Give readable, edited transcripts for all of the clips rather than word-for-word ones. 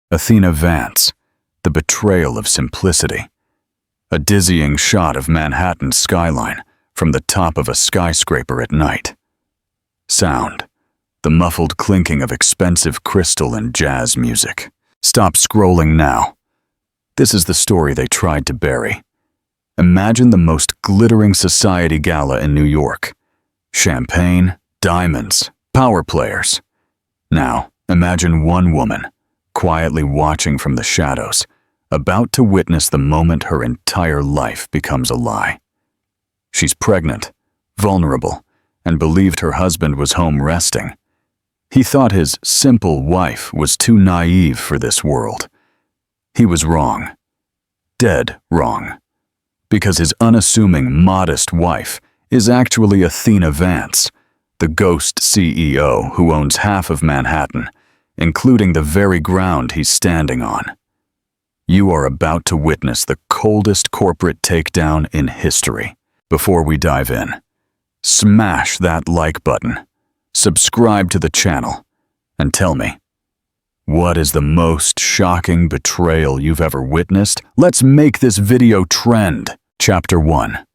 Athena Vance, the betrayal of simplicity. A dizzying shot of Manhattan's skyline from the top of a skyscraper at night. Sound, the muffled clinking of expensive crystal and jazz music. Stop scrolling now. This is the story they tried to bury. Imagine the most glittering society gala in New York. Champagne, diamonds, power players. Now, imagine one woman, quietly watching from the shadows, about to witness the moment her entire life becomes a lie. She's pregnant, vulnerable, and believed her husband was home resting. He thought his simple wife was too naive for this world. He was wrong. Dead wrong. Because his unassuming, modest wife is actually Athena Vance, the ghost CEO who owns half of Manhattan, including the very ground he's standing on. You are about to witness the coldest corporate takedown in history. Before we dive in, smash that like button, subscribe to the channel, and tell me, what is the most shocking betrayal you've ever witnessed? Let's make this video trend. Chapter 1.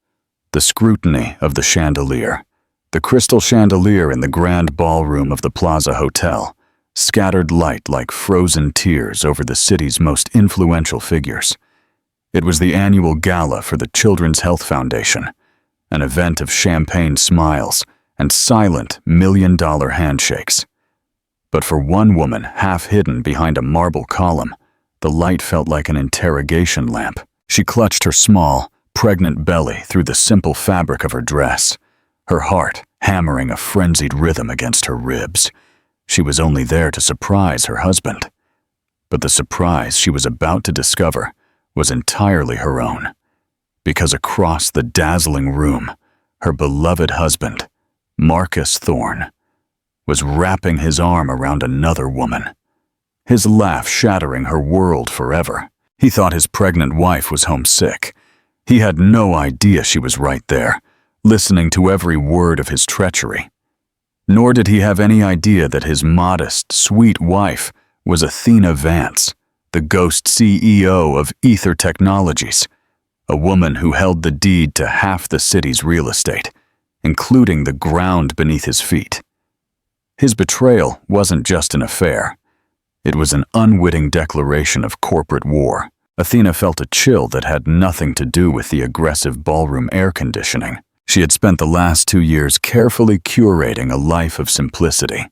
The scrutiny of the chandelier. The crystal chandelier in the grand ballroom of the Plaza Hotel scattered light like frozen tears over the city's most influential figures. It was the annual gala for the Children's Health Foundation, an event of champagne smiles and silent million-dollar handshakes. But for one woman half hidden behind a marble column, the light felt like an interrogation lamp. She clutched her small, pregnant belly through the simple fabric of her dress, her heart hammering a frenzied rhythm against her ribs. She was only there to surprise her husband. But the surprise she was about to discover was entirely her own, because across the dazzling room, her beloved husband, Marcus Thorne, was wrapping his arm around another woman, his laugh shattering her world forever. He thought his pregnant wife was homesick. He had no idea she was right there, listening to every word of his treachery. Nor did he have any idea that his modest, sweet wife was Athena Vance, the ghost CEO of Ether Technologies, a woman who held the deed to half the city's real estate, including the ground beneath his feet. His betrayal wasn't just an affair. It was an unwitting declaration of corporate war. Athena felt a chill that had nothing to do with the aggressive ballroom air conditioning. She had spent the last 2 years carefully curating a life of simplicity.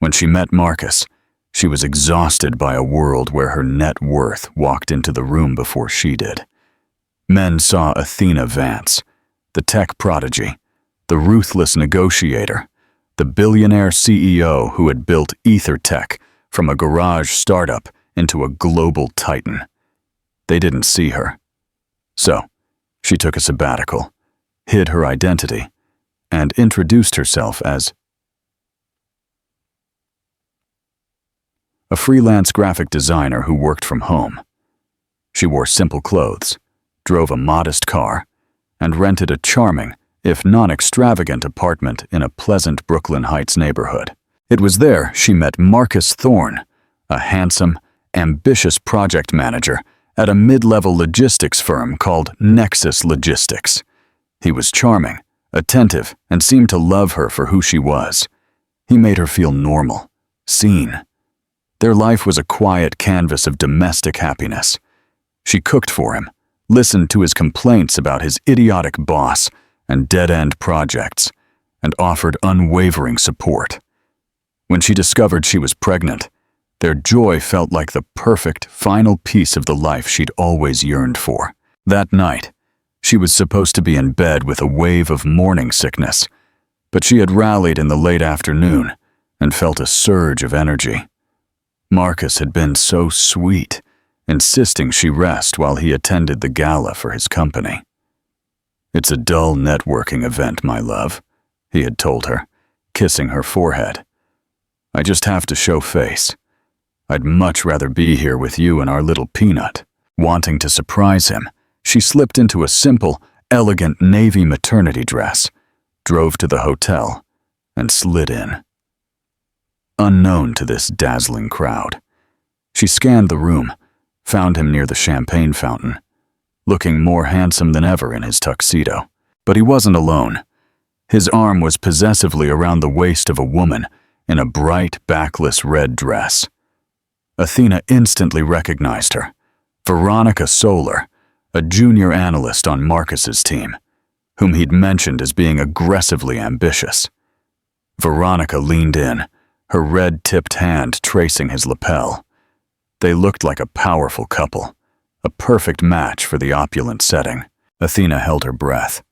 When she met Marcus, she was exhausted by a world where her net worth walked into the room before she did. Men saw Athena Vance, the tech prodigy, the ruthless negotiator, the billionaire CEO who had built Ether Tech from a garage startup into a global titan. They didn't see her. So, she took a sabbatical, hid her identity, and introduced herself as a freelance graphic designer who worked from home. She wore simple clothes, drove a modest car, and rented a charming, if non-extravagant apartment in a pleasant Brooklyn Heights neighborhood. It was there she met Marcus Thorne, a handsome, ambitious project manager at a mid-level logistics firm called Nexus Logistics. He was charming, attentive, and seemed to love her for who she was. He made her feel normal, seen. Their life was a quiet canvas of domestic happiness. She cooked for him, listened to his complaints about his idiotic boss and dead-end projects, and offered unwavering support. When she discovered she was pregnant, their joy felt like the perfect final piece of the life she'd always yearned for. That night, she was supposed to be in bed with a wave of morning sickness, but she had rallied in the late afternoon and felt a surge of energy. Marcus had been so sweet, insisting she rest while he attended the gala for his company. "It's a dull networking event, my love," he had told her, kissing her forehead. "I just have to show face. I'd much rather be here with you and our little peanut." Wanting to surprise him, she slipped into a simple, elegant navy maternity dress, drove to the hotel, and slid in. Unknown to this dazzling crowd, She scanned the room, found him near the champagne fountain, looking more handsome than ever in his tuxedo. But he wasn't alone. His arm was possessively around the waist of a woman in a bright, backless red dress. Athena instantly recognized her. Veronica Solar, a junior analyst on Marcus's team, whom he'd mentioned as being aggressively ambitious. Veronica leaned in, her red-tipped hand tracing his lapel. They looked like a powerful couple, a perfect match for the opulent setting. Athena held her breath.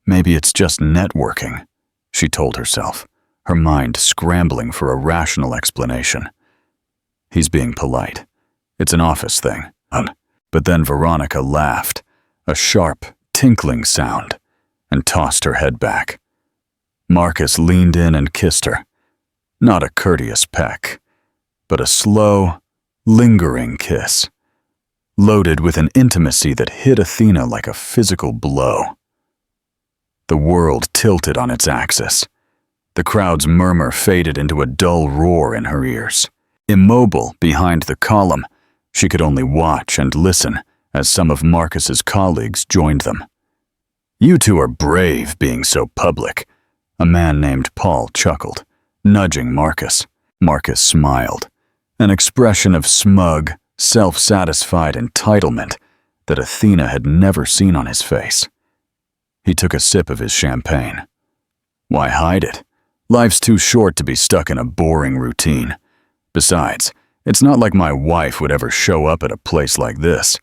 Maybe it's just networking, she told herself, her mind scrambling for a rational explanation. He's being polite. It's an office thing. But then Veronica laughed, a sharp, tinkling sound, and tossed her head back. Marcus leaned in and kissed her. Not a courteous peck, but a slow, lingering kiss, loaded with an intimacy that hit Athena like a physical blow. The world tilted on its axis. The crowd's murmur faded into a dull roar in her ears. Immobile behind the column, she could only watch and listen as some of Marcus's colleagues joined them. "You two are brave being so public," a man named Paul chuckled, nudging Marcus. Marcus smiled, an expression of smug, self-satisfied entitlement that Athena had never seen on his face. He took a sip of his champagne. Why hide it? Life's too short to be stuck in a boring routine. Besides, it's not like my wife would ever show up at a place like this.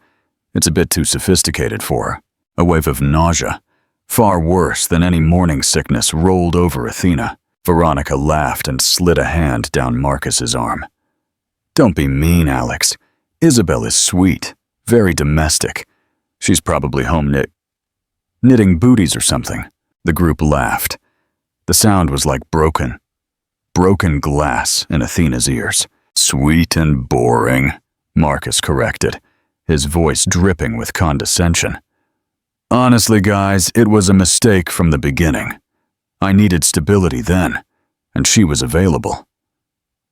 It's a bit too sophisticated for her. A wave of nausea, far worse than any morning sickness, rolled over Athena. Veronica laughed and slid a hand down Marcus's arm. "Don't be mean, Alex. Isabel is sweet, very domestic. She's probably home knitting booties or something." The group laughed. The sound was like broken glass in Athena's ears. "Sweet and boring," Marcus corrected, his voice dripping with condescension. "Honestly, guys, it was a mistake from the beginning. I needed stability then, and she was available.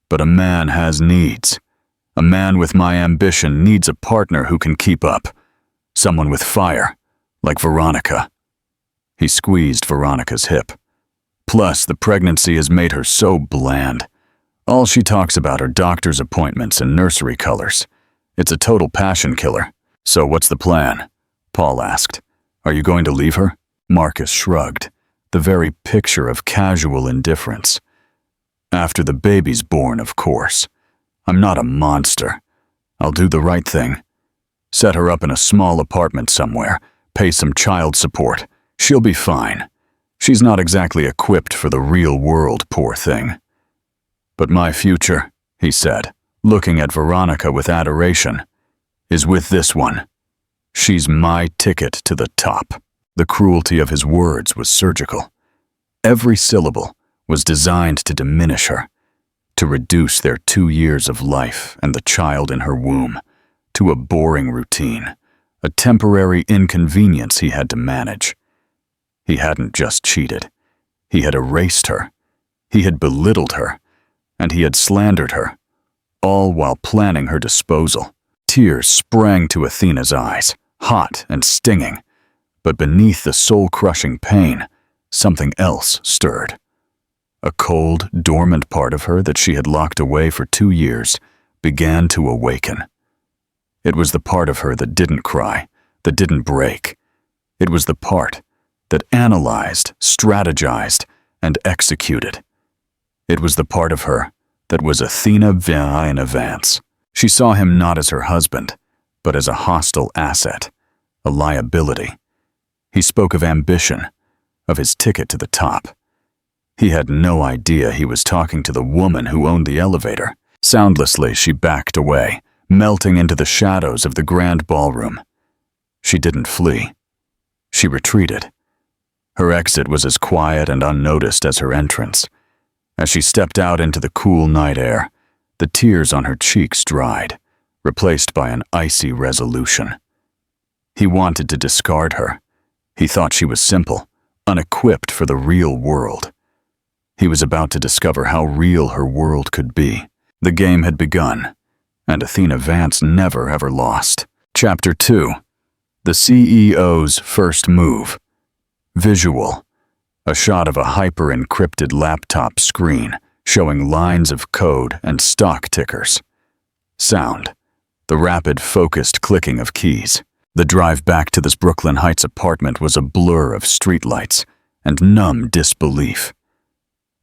But a man has needs. A man with my ambition needs a partner who can keep up. Someone with fire, like Veronica." He squeezed Veronica's hip. "Plus, the pregnancy has made her so bland. All she talks about are doctor's appointments and nursery colors. It's a total passion killer." "So what's the plan?" Paul asked. "Are you going to leave her?" Marcus shrugged, the very picture of casual indifference. "After the baby's born, of course. I'm not a monster. I'll do the right thing. Set her up in a small apartment somewhere, pay some child support. She'll be fine. She's not exactly equipped for the real world, poor thing." "But my future," he said, looking at Veronica with adoration, "is with this one. She's my ticket to the top." The cruelty of his words was surgical. Every syllable was designed to diminish her, to reduce their 2 years of life and the child in her womb to a boring routine, a temporary inconvenience he had to manage. He hadn't just cheated. He had erased her. He had belittled her, and he had slandered her, all while planning her disposal. Tears sprang to Athena's eyes, hot and stinging, but beneath the soul-crushing pain, something else stirred. A cold, dormant part of her that she had locked away for 2 years began to awaken. It was the part of her that didn't cry, that didn't break. It was the part that analyzed, strategized, and executed. It was the part of her that was Athena Via in advance. She saw him not as her husband, but as a hostile asset, a liability. He spoke of ambition, of his ticket to the top. He had no idea he was talking to the woman who owned the elevator. Soundlessly, she backed away, melting into the shadows of the grand ballroom. She didn't flee. She retreated. Her exit was as quiet and unnoticed as her entrance. As she stepped out into the cool night air, the tears on her cheeks dried, replaced by an icy resolution. He wanted to discard her. He thought she was simple, unequipped for the real world. He was about to discover how real her world could be. The game had begun, and Athena Vance never ever lost. Chapter 2. The CEO's First Move. Visual. A shot of a hyper-encrypted laptop screen showing lines of code and stock tickers. Sound. The rapid, focused clicking of keys. The drive back to this Brooklyn Heights apartment was a blur of streetlights and numb disbelief.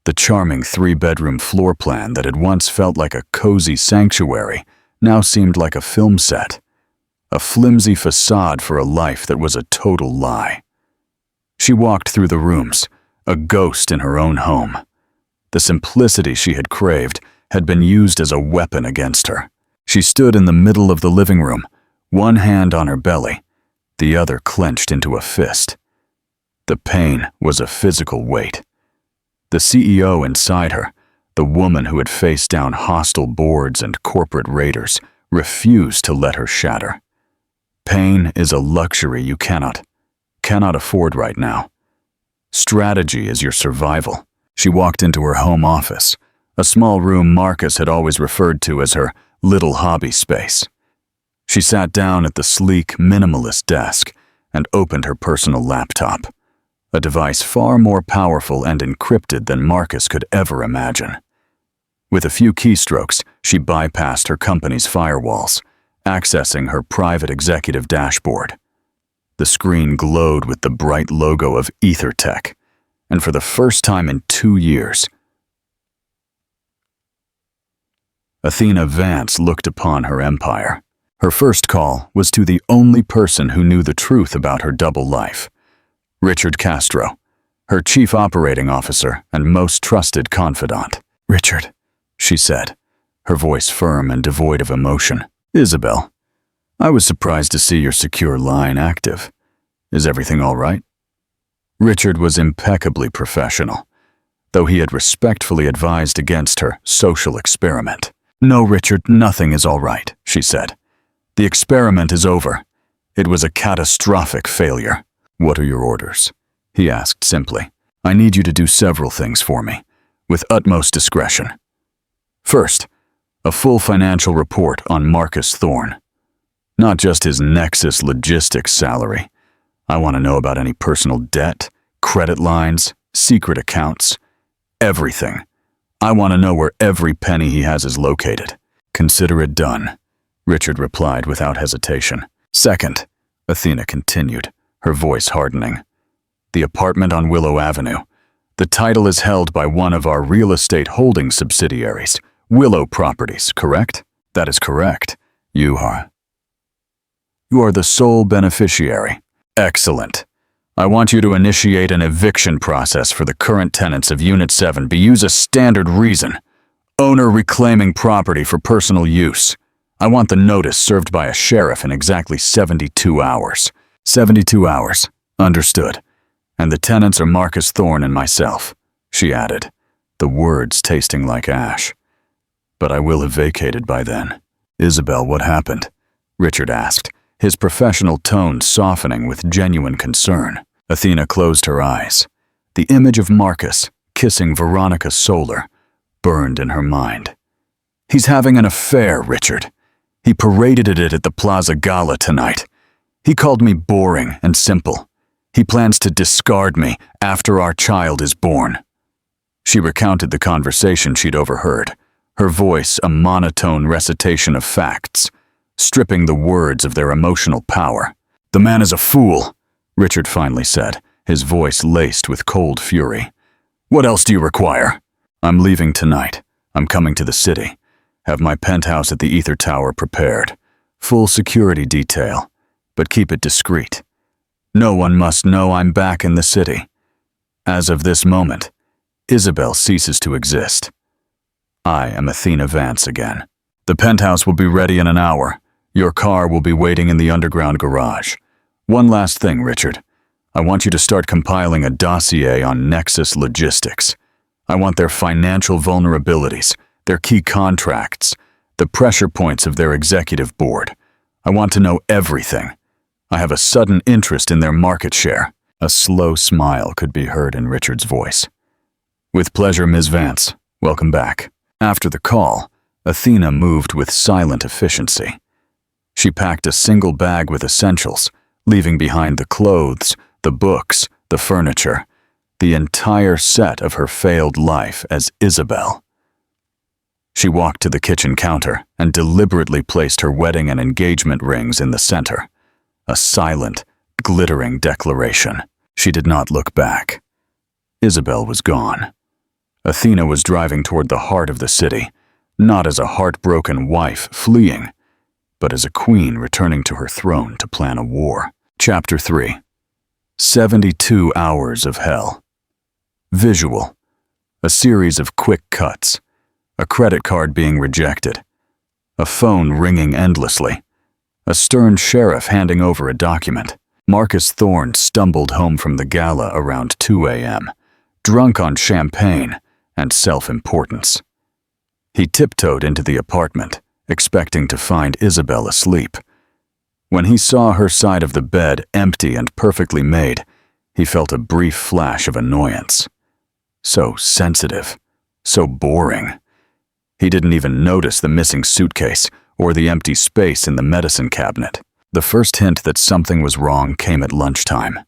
The charming 3-bedroom floor plan that had once felt like a cozy sanctuary now seemed like a film set. A flimsy facade for a life that was a total lie. She walked through the rooms, a ghost in her own home. The simplicity she had craved had been used as a weapon against her. She stood in the middle of the living room, one hand on her belly, the other clenched into a fist. The pain was a physical weight. The CEO inside her, the woman who had faced down hostile boards and corporate raiders, refused to let her shatter. Pain is a luxury you cannot afford right now. Strategy is your survival. She walked into her home office, a small room Marcus had always referred to as her little hobby space. She sat down at the sleek, minimalist desk and opened her personal laptop, a device far more powerful and encrypted than Marcus could ever imagine. With a few keystrokes, she bypassed her company's firewalls, accessing her private executive dashboard. The screen glowed with the bright logo of EtherTech, and for the first time in 2 years, Athena Vance looked upon her empire. Her first call was to the only person who knew the truth about her double life, Richard Castro, her chief operating officer and most trusted confidant. "Richard," she said, her voice firm and devoid of emotion. "Isabel, I was surprised to see your secure line active. Is everything all right?" Richard was impeccably professional, though he had respectfully advised against her social experiment. "No, Richard, nothing is all right," she said. "The experiment is over. It was a catastrophic failure." "What are your orders?" he asked simply. "I need you to do several things for me, with utmost discretion. First, a full financial report on Marcus Thorne. Not just his Nexus Logistics salary. I want to know about any personal debt, credit lines, secret accounts, everything. I want to know where every penny he has is located." "Consider it done," Richard replied without hesitation. "Second," Athena continued, her voice hardening, "the apartment on Willow Avenue. The title is held by one of our real estate holding subsidiaries, Willow Properties, correct?" "That is correct. You are the sole beneficiary." "Excellent. I want you to initiate an eviction process for the current tenants of Unit 7B. Use a standard reason. Owner reclaiming property for personal use. I want the notice served by a sheriff in exactly 72 hours. 72 hours. Understood. And the tenants are Marcus Thorne and myself," she added, the words tasting like ash. "But I will have vacated by then." "Isabel, what happened?" Richard asked, his professional tone softening with genuine concern. Athena closed her eyes. The image of Marcus, kissing Veronica Solar, burned in her mind. "He's having an affair, Richard. He paraded it at the Plaza Gala tonight. He called me boring and simple. He plans to discard me after our child is born." She recounted the conversation she'd overheard, her voice a monotone recitation of facts, stripping the words of their emotional power. "The man is a fool," Richard finally said, his voice laced with cold fury. "What else do you require?" "I'm leaving tonight. I'm coming to the city. Have my penthouse at the Ether Tower prepared. Full security detail, but keep it discreet. No one must know I'm back in the city. As of this moment, Isabel ceases to exist. I am Athena Vance again. The penthouse will be ready in an hour. Your car will be waiting in the underground garage. One last thing, Richard. I want you to start compiling a dossier on Nexus Logistics. I want their financial vulnerabilities, their key contracts, the pressure points of their executive board. I want to know everything. I have a sudden interest in their market share." A slow smile could be heard in Richard's voice. "With pleasure, Ms. Vance. Welcome back." After the call, Athena moved with silent efficiency. She packed a single bag with essentials, leaving behind the clothes, the books, the furniture, the entire set of her failed life as Isabel. She walked to the kitchen counter and deliberately placed her wedding and engagement rings in the center. A silent, glittering declaration. She did not look back. Isabel was gone. Athena was driving toward the heart of the city, not as a heartbroken wife fleeing, but as a queen returning to her throne to plan a war. Chapter 3. 72 Hours of Hell. Visual. A series of quick cuts. A credit card being rejected. A phone ringing endlessly. A stern sheriff handing over a document. Marcus Thorne stumbled home from the gala around 2 a.m., drunk on champagne and self-importance. He tiptoed into the apartment, expecting to find Isabel asleep. When he saw her side of the bed empty and perfectly made, he felt a brief flash of annoyance. So sensitive, so boring. He didn't even notice the missing suitcase or the empty space in the medicine cabinet. The first hint that something was wrong came at lunchtime.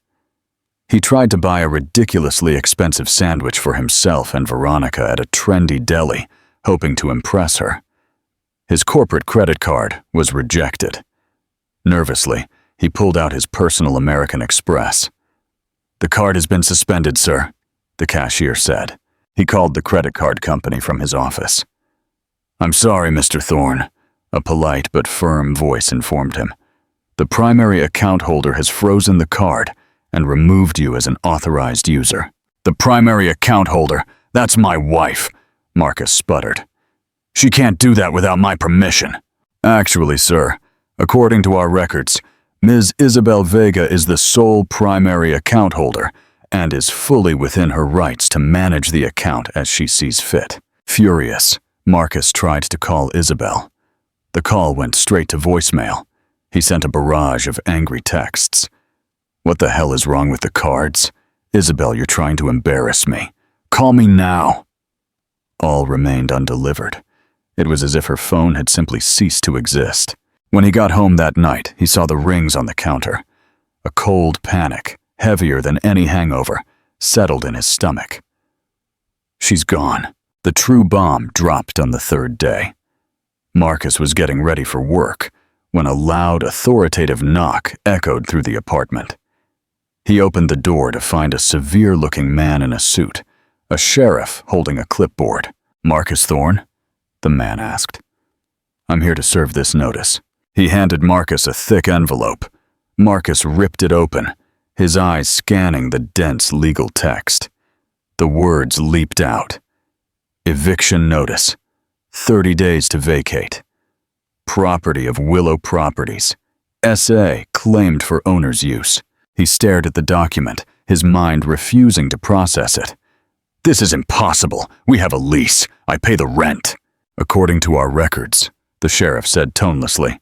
He tried to buy a ridiculously expensive sandwich for himself and Veronica at a trendy deli, hoping to impress her. His corporate credit card was rejected. Nervously, he pulled out his personal American Express. "The card has been suspended, sir," the cashier said. He called the credit card company from his office. "I'm sorry, Mr. Thorne," a polite but firm voice informed him. "The primary account holder has frozen the card and removed you as an authorized user." "The primary account holder? That's my wife," Marcus sputtered. "She can't do that without my permission." "Actually, sir, according to our records, Ms. Isabel Vega is the sole primary account holder and is fully within her rights to manage the account as she sees fit." Furious, Marcus tried to call Isabel. The call went straight to voicemail. He sent a barrage of angry texts. "What the hell is wrong with the cards? Isabel, you're trying to embarrass me. Call me now." All remained undelivered. It was as if her phone had simply ceased to exist. When he got home that night, he saw the rings on the counter. A cold panic, heavier than any hangover, settled in his stomach. She's gone. The true bomb dropped on the third day. Marcus was getting ready for work when a loud, authoritative knock echoed through the apartment. He opened the door to find a severe-looking man in a suit, a sheriff holding a clipboard. "Marcus Thorne?" the man asked. "I'm here to serve this notice." He handed Marcus a thick envelope. Marcus ripped it open, his eyes scanning the dense legal text. The words leaped out. Eviction notice. 30 days to vacate. Property of Willow Properties. SA claimed for owner's use. He stared at the document, his mind refusing to process it. "This is impossible. We have a lease. I pay the rent." "According to our records," the sheriff said tonelessly,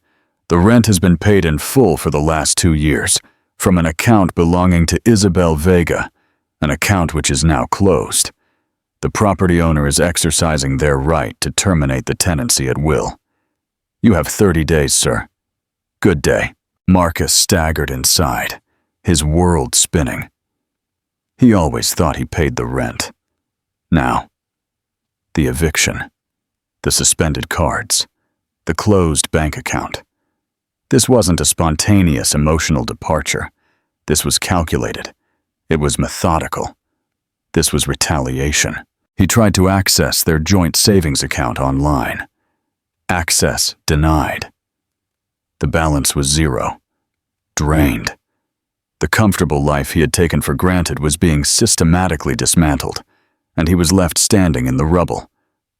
"the rent has been paid in full for the last 2 years, from an account belonging to Isabel Vega, an account which is now closed. The property owner is exercising their right to terminate the tenancy at will. You have 30 days, sir. Good day." Marcus staggered inside, his world spinning. He always thought he paid the rent. Now, the eviction, the suspended cards, the closed bank account. This wasn't a spontaneous emotional departure. This was calculated. It was methodical. This was retaliation. He tried to access their joint savings account online. Access denied. The balance was zero. Drained. The comfortable life he had taken for granted was being systematically dismantled, and he was left standing in the rubble,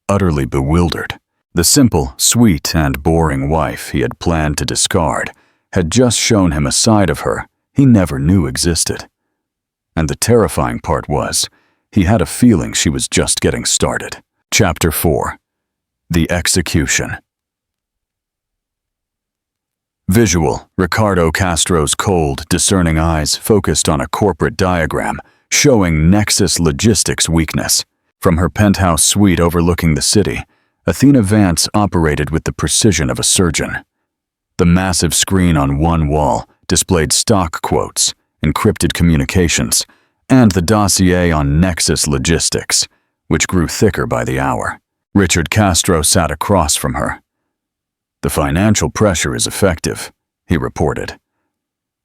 utterly bewildered. The simple, sweet, and boring wife he had planned to discard had just shown him a side of her he never knew existed. And the terrifying part was, he had a feeling she was just getting started. Chapter 4. The Execution. Visual. Ricardo Castro's cold, discerning eyes focused on a corporate diagram showing Nexus Logistics' weakness. From her penthouse suite overlooking the city, Athena Vance operated with the precision of a surgeon. The massive screen on one wall displayed stock quotes, encrypted communications, and the dossier on Nexus logistics, which grew thicker by the hour. Richard Castro sat across from her. "The financial pressure is effective," he reported.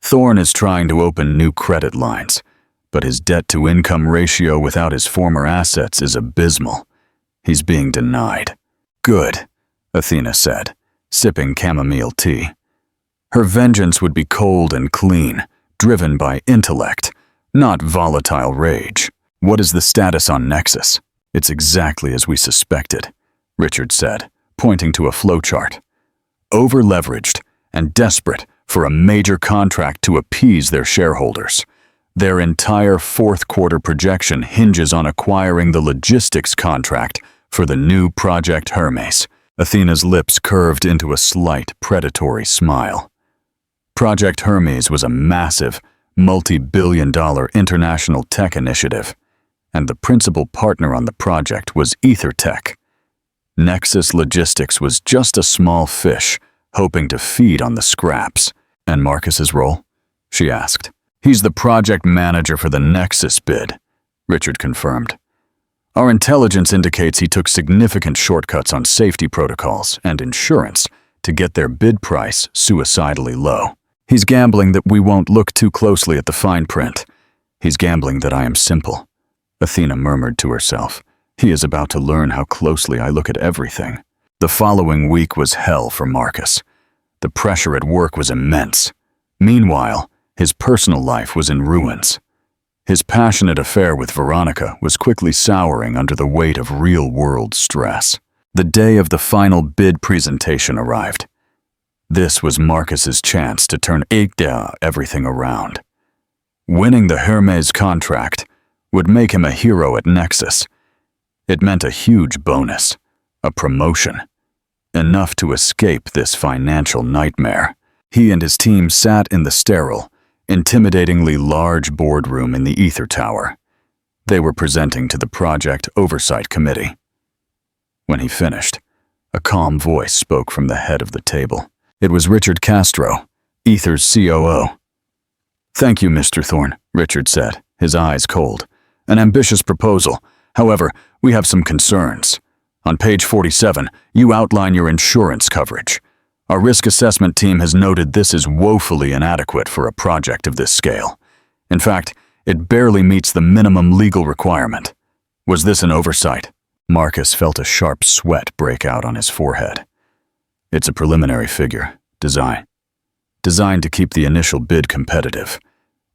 "Thorne is trying to open new credit lines, but his debt-to-income ratio without his former assets is abysmal. He's being denied." "Good," Athena said, sipping chamomile tea. Her vengeance would be cold and clean, driven by intellect, not volatile rage. "What is the status on Nexus?" "It's exactly as we suspected," Richard said, pointing to a flowchart. "Over-leveraged and desperate for a major contract to appease their shareholders. Their entire fourth-quarter projection hinges on acquiring the logistics contract for the new Project Hermes." Athena's lips curved into a slight, predatory smile. Project Hermes was a massive, multi-billion-dollar international tech initiative, and the principal partner on the project was EtherTech. Nexus Logistics was just a small fish, hoping to feed on the scraps. "And Marcus's role?" she asked. "He's the project manager for the Nexus bid," Richard confirmed. "Our intelligence indicates he took significant shortcuts on safety protocols and insurance to get their bid price suicidally low. He's gambling that we won't look too closely at the fine print. He's gambling that I am simple," Athena murmured to herself. "He is about to learn how closely I look at everything." The following week was hell for Marcus. The pressure at work was immense. Meanwhile, his personal life was in ruins. His passionate affair with Veronica was quickly souring under the weight of real-world stress. The day of the final bid presentation arrived. This was Marcus's chance to turn everything around. Winning the Hermes contract would make him a hero at Nexus. It meant a huge bonus, a promotion, enough to escape this financial nightmare. He and his team sat in the sterile, intimidatingly large boardroom in the Ether Tower. They were presenting to the Project Oversight Committee. When he finished, a calm voice spoke from the head of the table. It was Richard Castro, Ether's COO. "Thank you, Mr. Thorne," Richard said, his eyes cold. "An ambitious proposal. However, we have some concerns. On page 47, you outline your insurance coverage. Our risk assessment team has noted this is woefully inadequate for a project of this scale. In fact, it barely meets the minimum legal requirement. Was this an oversight?" Marcus felt a sharp sweat break out on his forehead. "It's a preliminary figure, designed to keep the initial bid competitive.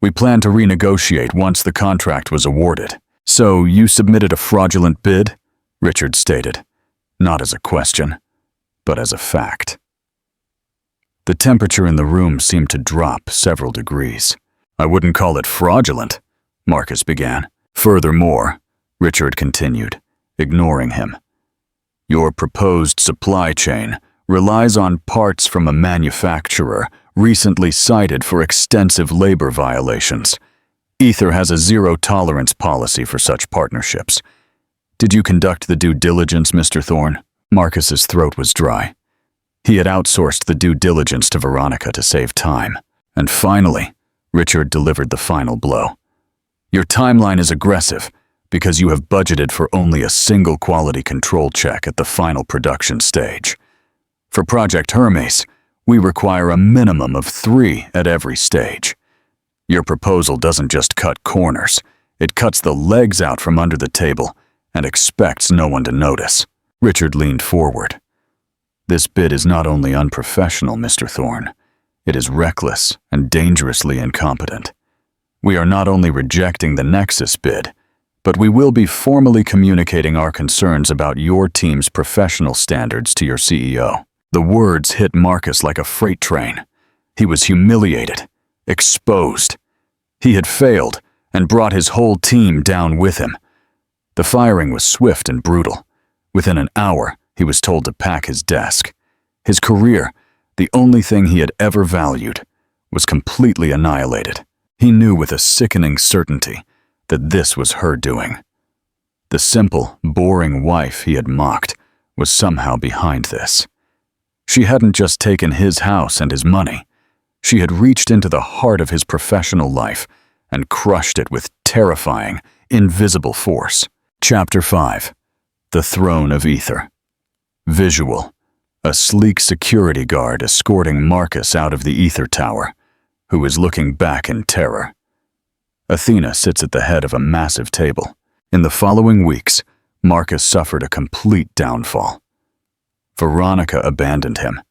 We plan to renegotiate once the contract was awarded." "So you submitted a fraudulent bid?" Richard stated, not as a question, but as a fact. The temperature in the room seemed to drop several degrees. "I wouldn't call it fraudulent," Marcus began. "Furthermore," Richard continued, ignoring him, "your proposed supply chain relies on parts from a manufacturer recently cited for extensive labor violations. Ether has a zero-tolerance policy for such partnerships. Did you conduct the due diligence, Mr. Thorne?" Marcus's throat was dry. He had outsourced the due diligence to Veronica to save time. And finally, Richard delivered the final blow. "Your timeline is aggressive because you have budgeted for only a single quality control check at the final production stage. For Project Hermes, we require a minimum of 3 at every stage. Your proposal doesn't just cut corners, it cuts the legs out from under the table and expects no one to notice." Richard leaned forward. "This bid is not only unprofessional, Mr. Thorne, it is reckless and dangerously incompetent. We are not only rejecting the Nexus bid, but we will be formally communicating our concerns about your team's professional standards to your CEO." The words hit Marcus like a freight train. He was humiliated, exposed. He had failed and brought his whole team down with him. The firing was swift and brutal. Within an hour, he was told to pack his desk. His career, the only thing he had ever valued, was completely annihilated. He knew with a sickening certainty that this was her doing. The simple, boring wife he had mocked was somehow behind this. She hadn't just taken his house and his money. She had reached into the heart of his professional life and crushed it with terrifying, invisible force. Chapter 5. The Throne of Ether. Visual. A sleek security guard escorting Marcus out of the Ether Tower, who is looking back in terror. Athena sits at the head of a massive table. In the following weeks, Marcus suffered a complete downfall. Veronica abandoned him.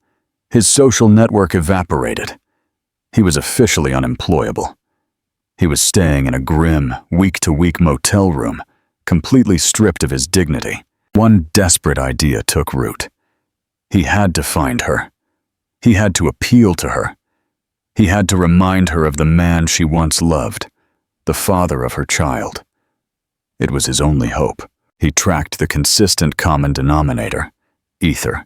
His social network evaporated. He was officially unemployable. He was staying in a grim, week-to-week motel room, completely stripped of his dignity. One desperate idea took root. He had to find her. He had to appeal to her. He had to remind her of the man she once loved, the father of her child. It was his only hope. He tracked the consistent common denominator, ether.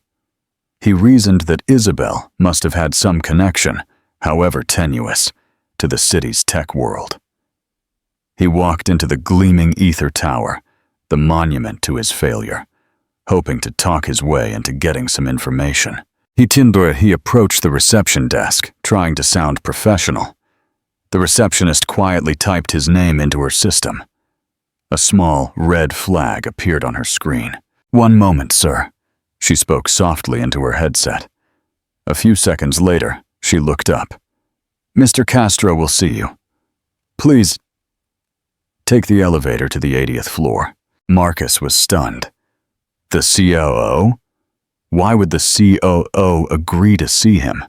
He reasoned that Isabel must have had some connection, however tenuous, to the city's tech world. He walked into the gleaming ether tower, the monument to his failure, hoping to talk his way into getting some information. He approached the reception desk, trying to sound professional. The receptionist quietly typed his name into her system. A small, red flag appeared on her screen. "One moment, sir," she spoke softly into her headset. A few seconds later, she looked up. "Mr. Castro will see you. Please take the elevator to the 80th floor." Marcus was stunned. The COO? Why would the COO agree to see him?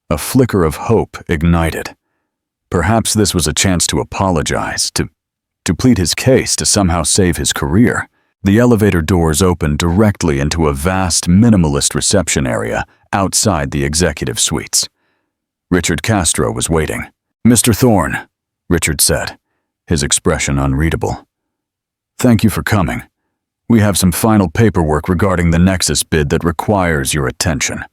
A flicker of hope ignited. Perhaps this was a chance to apologize, to plead his case, to somehow save his career. The elevator doors opened directly into a vast, minimalist reception area outside the executive suites. Richard Castro was waiting. "Mr. Thorne," Richard said, his expression unreadable. "Thank you for coming. We have some final paperwork regarding the Nexus bid that requires your attention.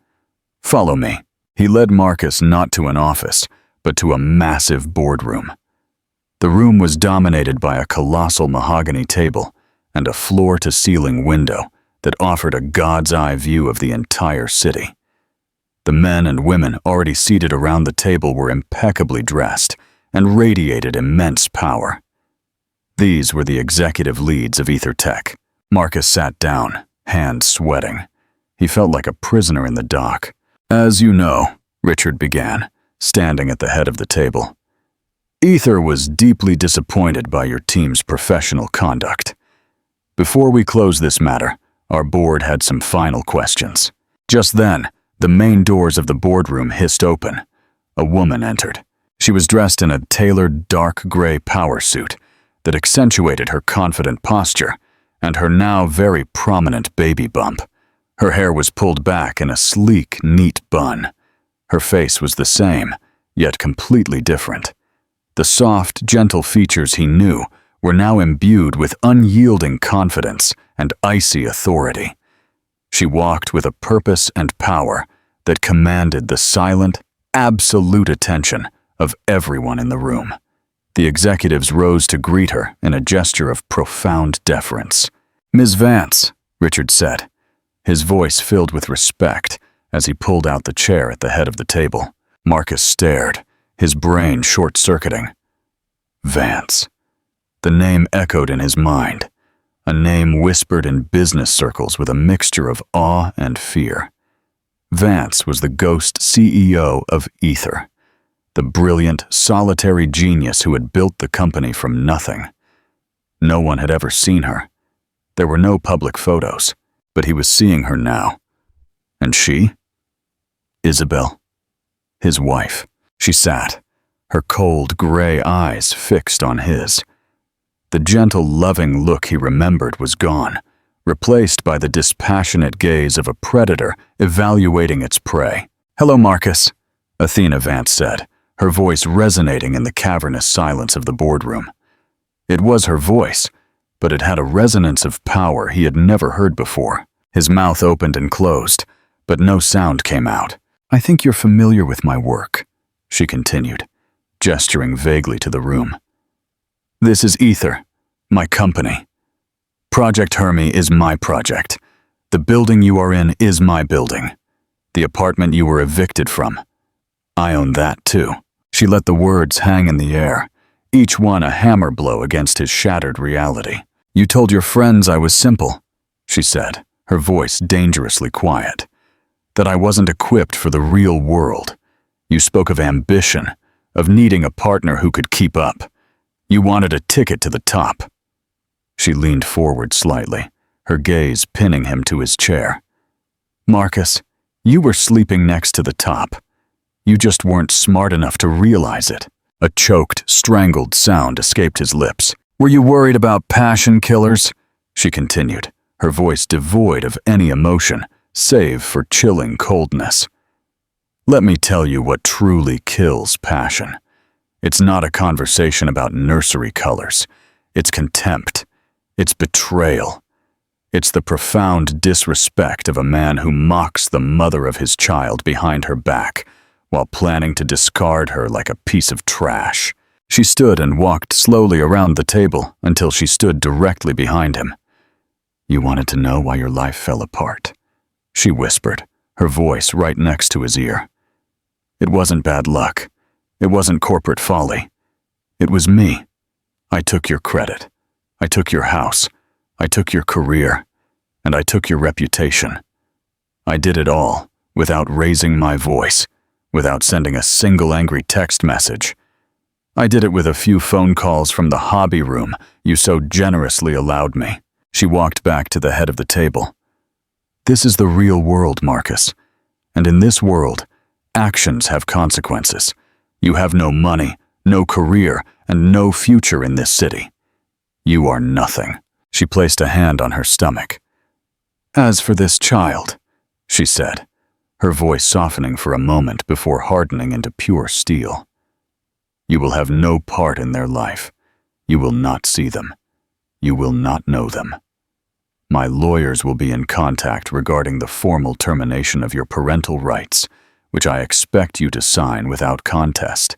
Follow me." He led Marcus not to an office, but to a massive boardroom. The room was dominated by a colossal mahogany table and a floor-to-ceiling window that offered a god's-eye view of the entire city. The men and women already seated around the table were impeccably dressed and radiated immense power. These were the executive leads of EtherTech. Marcus sat down, hands sweating. He felt like a prisoner in the dock. "As you know," Richard began, standing at the head of the table, "Ether was deeply disappointed by your team's professional conduct. Before we close this matter, our board had some final questions." Just then, the main doors of the boardroom hissed open. A woman entered. She was dressed in a tailored dark gray power suit that accentuated her confident posture and her now very prominent baby bump. Her hair was pulled back in a sleek, neat bun. Her face was the same, yet completely different. The soft, gentle features he knew were now imbued with unyielding confidence and icy authority. She walked with a purpose and power that commanded the silent, absolute attention of everyone in the room. The executives rose to greet her in a gesture of profound deference. "Ms. Vance," Richard said, his voice filled with respect as he pulled out the chair at the head of the table. Marcus stared, his brain short-circuiting. Vance. The name echoed in his mind, a name whispered in business circles with a mixture of awe and fear. Vance was the ghost CEO of Ether, the brilliant, solitary genius who had built the company from nothing. No one had ever seen her. There were no public photos, but he was seeing her now. And she? Isabel. His wife. She sat, her cold, gray eyes fixed on his. The gentle, loving look he remembered was gone, replaced by the dispassionate gaze of a predator evaluating its prey. "Hello, Marcus," Athena Vance said, her voice resonating in the cavernous silence of the boardroom. It was her voice, but it had a resonance of power he had never heard before. His mouth opened and closed, but no sound came out. "I think you're familiar with my work," she continued, gesturing vaguely to the room. "This is Ether, my company. Project Hermes is my project, The building you are in is my building. The apartment you were evicted from. I own that too." She let the words hang in the air, each one a hammer blow against his shattered reality. "You told your friends I was simple," she said, her voice dangerously quiet. "That I wasn't equipped for the real world. You spoke of ambition, of needing a partner who could keep up. You wanted a ticket to the top." She leaned forward slightly, her gaze pinning him to his chair. "Marcus, you were sleeping next to the top. You just weren't smart enough to realize it." A choked, strangled sound escaped his lips. "Were you worried about passion killers?" she continued, her voice devoid of any emotion, save for chilling coldness. "Let me tell you what truly kills passion. It's not a conversation about nursery colors. It's contempt. It's betrayal. It's the profound disrespect of a man who mocks the mother of his child behind her back, while planning to discard her like a piece of trash." She stood and walked slowly around the table until she stood directly behind him. "You wanted to know why your life fell apart," she whispered, her voice right next to his ear. "It wasn't bad luck. It wasn't corporate folly. It was me. I took your credit. I took your house. I took your career. And I took your reputation. I did it all without raising my voice, without sending a single angry text message. I did it with a few phone calls from the hobby room you so generously allowed me." She walked back to the head of the table. "This is the real world, Marcus. And in this world, actions have consequences. You have no money, no career, and no future in this city. You are nothing." She placed a hand on her stomach. "As for this child," she said, her voice softening for a moment before hardening into pure steel. "You will have no part in their life. You will not see them. You will not know them. My lawyers will be in contact regarding the formal termination of your parental rights, which I expect you to sign without contest.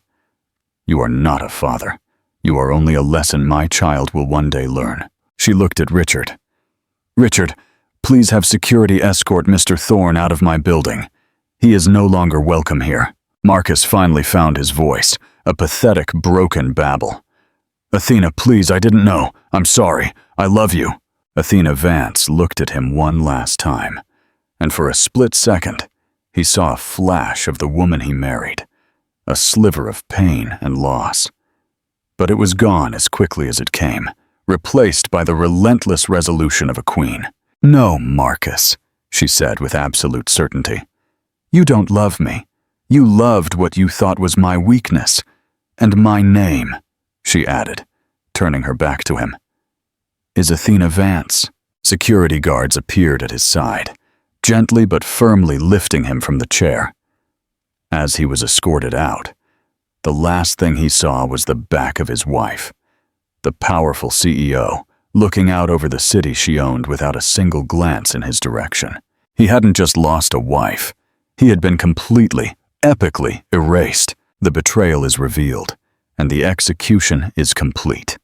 You are not a father. You are only a lesson my child will one day learn." She looked at Richard. "Richard, please have security escort Mr. Thorne out of my building. He is no longer welcome here." Marcus finally found his voice, a pathetic, broken babble. "Athena, please, I didn't know. I'm sorry. I love you." Athena Vance looked at him one last time, and for a split second, he saw a flash of the woman he married, a sliver of pain and loss. But it was gone as quickly as it came, replaced by the relentless resolution of a queen. "No, Marcus," she said with absolute certainty. "You don't love me. You loved what you thought was my weakness. And my name," she added, turning her back to him, "is Athena Vance." Security guards appeared at his side, gently but firmly lifting him from the chair. As he was escorted out, the last thing he saw was the back of his wife, the powerful CEO, looking out over the city she owned without a single glance in his direction. He hadn't just lost a wife. He had been completely, epically erased. The betrayal is revealed, and the execution is complete.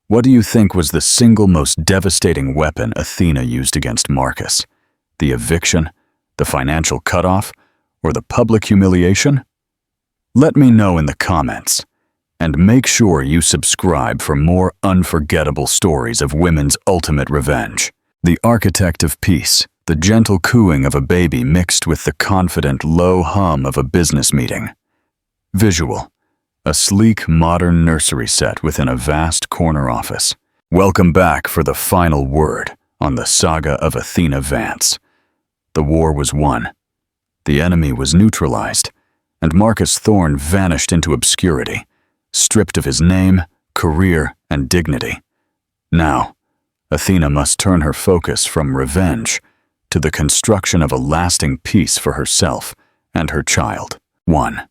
What do you think was the single most devastating weapon Athena used against Marcus? The eviction, the financial cutoff, or the public humiliation? Let me know in the comments. And make sure you subscribe for more unforgettable stories of women's ultimate revenge. The architect of peace, the gentle cooing of a baby mixed with the confident low hum of a business meeting. Visual, a sleek modern nursery set within a vast corner office. Welcome back for the final word on the saga of Athena Vance. The war was won. The enemy was neutralized, and Marcus Thorne vanished into obscurity, stripped of his name, career, and dignity. Now, Athena must turn her focus from revenge to the construction of a lasting peace for herself and her child. 1.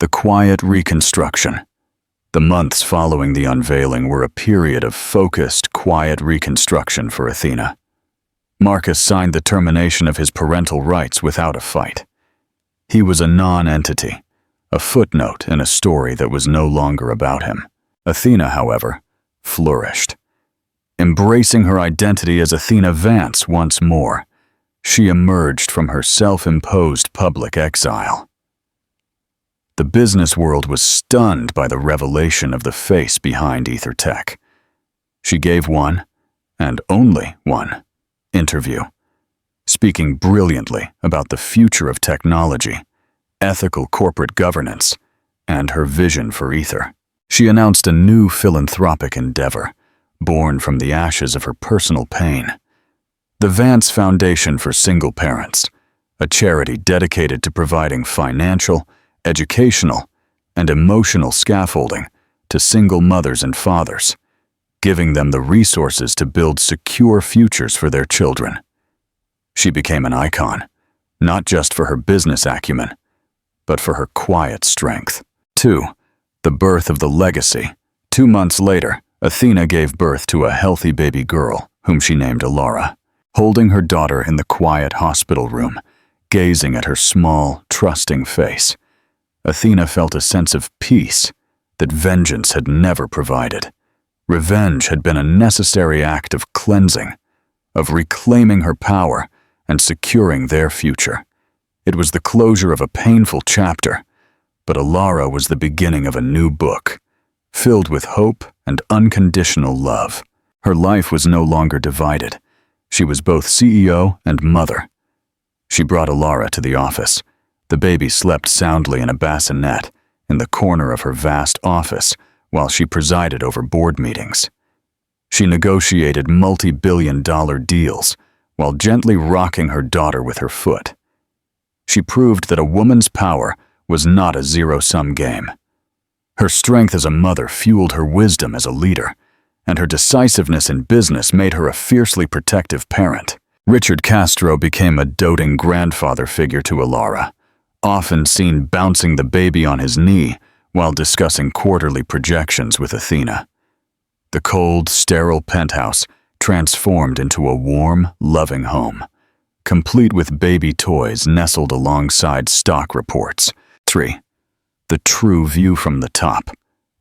The quiet reconstruction. The months following the unveiling were a period of focused, quiet reconstruction for Athena. Marcus signed the termination of his parental rights without a fight. He was a non-entity, a footnote in a story that was no longer about him. Athena, however, flourished. Embracing her identity as Athena Vance once more, she emerged from her self-imposed public exile. The business world was stunned by the revelation of the face behind Ether Tech. She gave one, and only one, interview, speaking brilliantly about the future of technology, ethical corporate governance, and her vision for Ether. She announced a new philanthropic endeavor, born from the ashes of her personal pain. The Vance Foundation for Single Parents, a charity dedicated to providing financial, educational, and emotional scaffolding to single mothers and fathers, giving them the resources to build secure futures for their children. She became an icon, not just for her business acumen, but for her quiet strength. 2. The birth of the legacy. 2 months later, Athena gave birth to a healthy baby girl, whom she named Alara. Holding her daughter in the quiet hospital room, gazing at her small, trusting face, Athena felt a sense of peace that vengeance had never provided. Revenge had been a necessary act of cleansing, of reclaiming her power and securing their future. It was the closure of a painful chapter, but Alara was the beginning of a new book, filled with hope and unconditional love. Her life was no longer divided. She was both CEO and mother. She brought Alara to the office. The baby slept soundly in a bassinet in the corner of her vast office while she presided over board meetings. She negotiated multi-billion-dollar deals while gently rocking her daughter with her foot. She proved that a woman's power was not a zero-sum game. Her strength as a mother fueled her wisdom as a leader, and her decisiveness in business made her a fiercely protective parent. Richard Castro became a doting grandfather figure to Alara, often seen bouncing the baby on his knee while discussing quarterly projections with Athena. The cold, sterile penthouse transformed into a warm, loving home, complete with baby toys nestled alongside stock reports. 3. The true view from the top.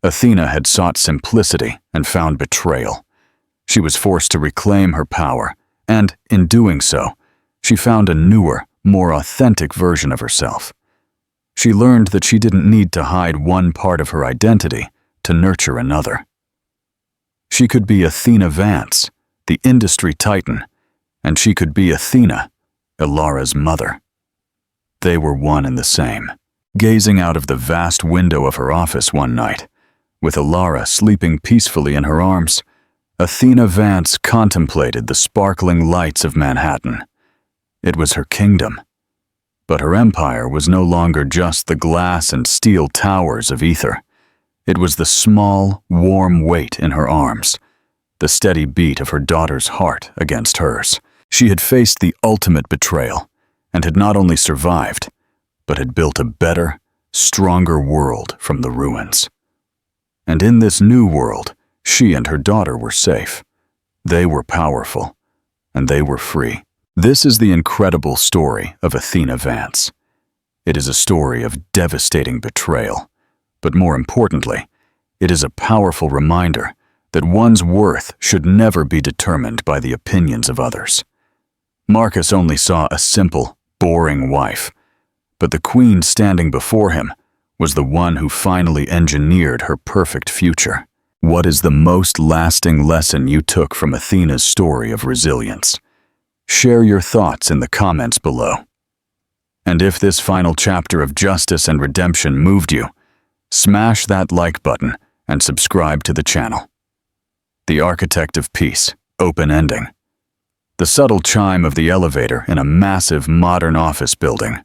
Athena had sought simplicity and found betrayal. She was forced to reclaim her power, and, in doing so, she found a newer, more authentic version of herself. She learned that she didn't need to hide one part of her identity to nurture another. She could be Athena Vance, the industry titan, and she could be Athena, Alara's mother. They were one and the same. Gazing out of the vast window of her office one night, with Alara sleeping peacefully in her arms, Athena Vance contemplated the sparkling lights of Manhattan. It was her kingdom. But her empire was no longer just the glass and steel towers of Ether. It was the small, warm weight in her arms, the steady beat of her daughter's heart against hers. She had faced the ultimate betrayal, and had not only survived, but had built a better, stronger world from the ruins. And in this new world, she and her daughter were safe. They were powerful, and they were free. This is the incredible story of Athena Vance. It is a story of devastating betrayal, but more importantly, it is a powerful reminder that one's worth should never be determined by the opinions of others. Marcus only saw a simple, boring wife, but the queen standing before him was the one who finally engineered her perfect future. What is the most lasting lesson you took from Athena's story of resilience? Share your thoughts in the comments below. And if this final chapter of justice and redemption moved you, smash that like button and subscribe to the channel. The Architect of Peace, open ending. The subtle chime of the elevator in a massive modern office building.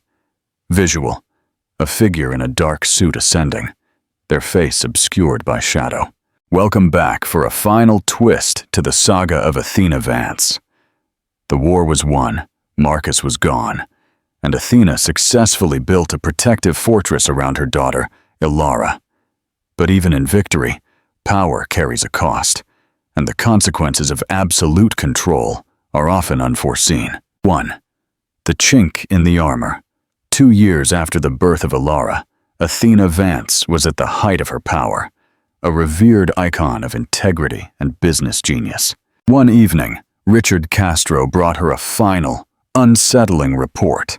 Visual, a figure in a dark suit ascending, their face obscured by shadow. Welcome back for a final twist to the saga of Athena Vance. The war was won, Marcus was gone, and Athena successfully built a protective fortress around her daughter, Alara. But even in victory, power carries a cost, and the consequences of absolute control are often unforeseen. 1. The chink in the armor. 2 years after the birth of Alara, Athena Vance was at the height of her power, a revered icon of integrity and business genius. One evening, Richard Castro brought her a final, unsettling report.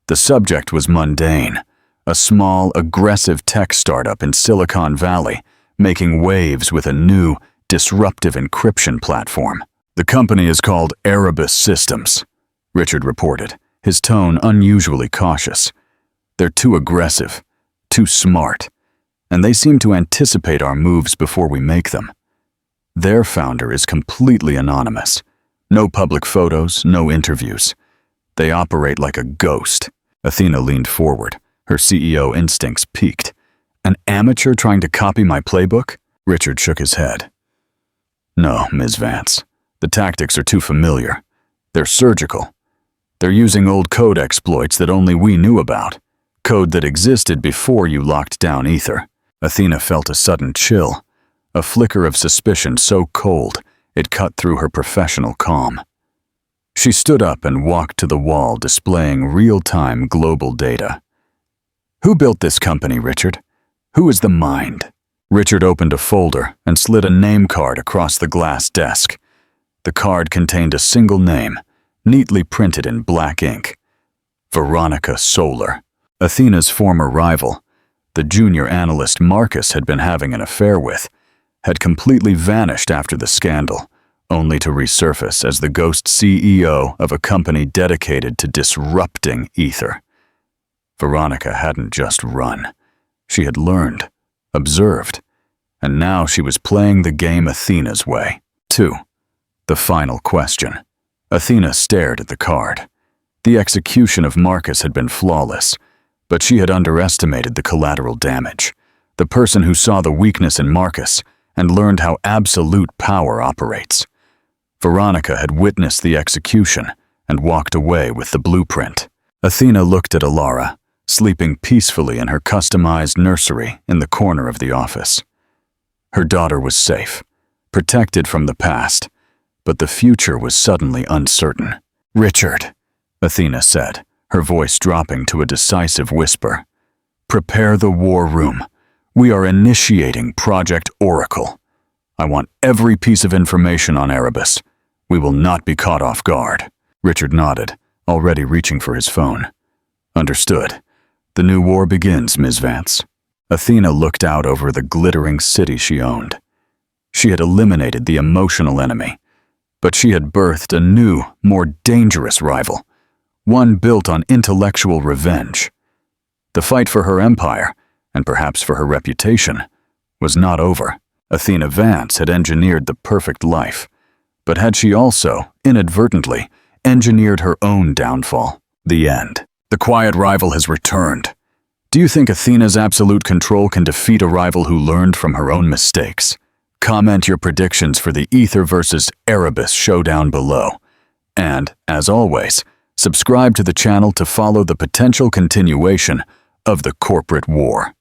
The subject was mundane, a small, aggressive tech startup in Silicon Valley, making waves with a new, disruptive encryption platform. The company is called Erebus Systems, Richard reported, his tone unusually cautious. They're too aggressive, too smart, and they seem to anticipate our moves before we make them. Their founder is completely anonymous. No public photos, no interviews. They operate like a ghost. Athena leaned forward, her CEO instincts piqued. An amateur trying to copy my playbook? Richard shook his head. No, Ms. Vance. The tactics are too familiar. They're surgical. They're using old code exploits that only we knew about. Code that existed before you locked down Ether. Athena felt a sudden chill, a flicker of suspicion so cold it cut through her professional calm. She stood up and walked to the wall displaying real-time global data. Who built this company, Richard? Who is the mind? Richard opened a folder and slid a name card across the glass desk. The card contained a single name, neatly printed in black ink. Veronica Solar. Athena's former rival, the junior analyst Marcus had been having an affair with, had completely vanished after the scandal, only to resurface as the ghost CEO of a company dedicated to disrupting Ether. Veronica hadn't just run. She had learned, observed, and now she was playing the game Athena's way. 2. The final question. Athena stared at the card. The execution of Marcus had been flawless, but she had underestimated the collateral damage. The person who saw the weakness in Marcus and learned how absolute power operates. Veronica had witnessed the execution and walked away with the blueprint. Athena looked at Alara, sleeping peacefully in her customized nursery in the corner of the office. Her daughter was safe, protected from the past, but the future was suddenly uncertain. Richard, Athena said, her voice dropping to a decisive whisper. Prepare the war room. We are initiating Project Oracle. I want every piece of information on Erebus. We will not be caught off guard. Richard nodded, already reaching for his phone. Understood. The new war begins, Ms. Vance. Athena looked out over the glittering city she owned. She had eliminated the emotional enemy, but she had birthed a new, more dangerous rival, one built on intellectual revenge. The fight for her empire, and perhaps for her reputation, was not over. Athena Vance had engineered the perfect life, but had she also, inadvertently, engineered her own downfall? The end. The quiet rival has returned. Do you think Athena's absolute control can defeat a rival who learned from her own mistakes? Comment your predictions for the Ether versus Erebus showdown below. And, as always, subscribe to the channel to follow the potential continuation of the corporate war.